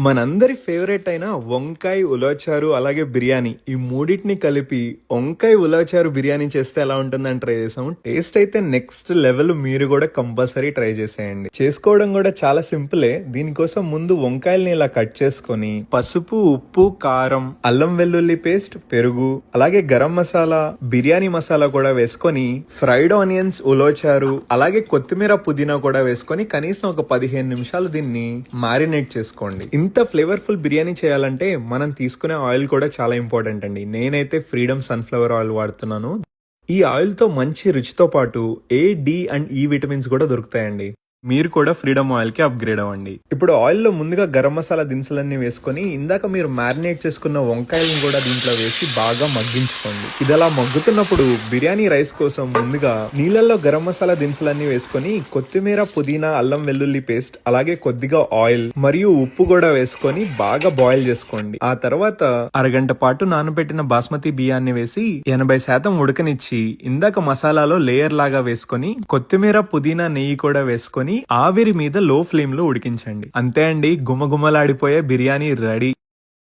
మనందరి ఫేవరెట్ అయిన వంకాయ ఉలవచారు అలాగే బిర్యానీ ఈ మూడింటిని కలిపి వంకాయ ఉలవచారు బిర్యానీ చేస్తే ఎలా ఉంటుందని ట్రై చేసాం. టేస్ట్ అయితే నెక్స్ట్ లెవెల్. మీరు కూడా కంపల్సరీ ట్రై చేసేయండి. చేసుకోవడం కూడా చాలా సింపులే. దీనికోసం ముందు వంకాయల్ని ఇలా కట్ చేసుకొని పసుపు, ఉప్పు, కారం, అల్లం వెల్లుల్లి పేస్ట్, పెరుగు, అలాగే గరం మసాలా, బిర్యానీ మసాలా కూడా వేసుకొని ఫ్రైడ్ ఆనియన్స్, ఉలవచారు అలాగే కొత్తిమీర, పుదీనా కూడా వేసుకొని కనీసం ఒక 15 నిమిషాలు దీన్ని మ్యారినేట్ చేసుకోండి. ఇంత ఫ్లేవర్ఫుల్ బిర్యానీ చేయాలంటే మనం తీసుకునే ఆయిల్ కూడా చాలా ఇంపార్టెంట్ అండి. నేనైతే ఫ్రీడమ్ సన్ఫ్లవర్ ఆయిల్ వాడుతున్నాను. ఈ ఆయిల్ తో మంచి రుచితో పాటు ఏ, డి అండ్ ఈ విటమిన్స్ కూడా దొరుకుతాయండి. మీరు కూడా ఫ్రీడమ్ ఆయిల్ కి అప్గ్రేడ్ అవ్వండి. ఇప్పుడు ఆయిల్ లో ముందుగా గరం మసాలా దినుసులన్నీ వేసుకొని ఇందాక మీరు మ్యారినేట్ చేసుకున్న వంకాయలను కూడా దీంట్లో వేసి బాగా మగ్గించుకోండి. ఇది అలా మగ్గుతున్నప్పుడు బిర్యానీ రైస్ కోసం ముందుగా నీళ్ళల్లో గరం మసాలా దినుసులన్నీ వేసుకొని కొత్తిమీర, పుదీనా, అల్లం వెల్లుల్లి పేస్ట్ అలాగే కొద్దిగా ఆయిల్ మరియు ఉప్పు కూడా వేసుకొని బాగా బాయిల్ చేసుకోండి. ఆ తర్వాత అరగంట పాటు నానబెట్టిన బాస్మతి బియ్యాన్ని వేసి 80% ఉడకనిచ్చి ఇందాక మసాలాలో లేయర్ లాగా వేసుకొని కొత్తిమీర, పుదీనా, నెయ్యి కూడా వేసుకొని ఆవిరి మీద లో ఫ్లేమ్ లో ఉడికించండి. అంతే అండి, గుమగుమలాడిపోయే బిర్యానీ రెడీ.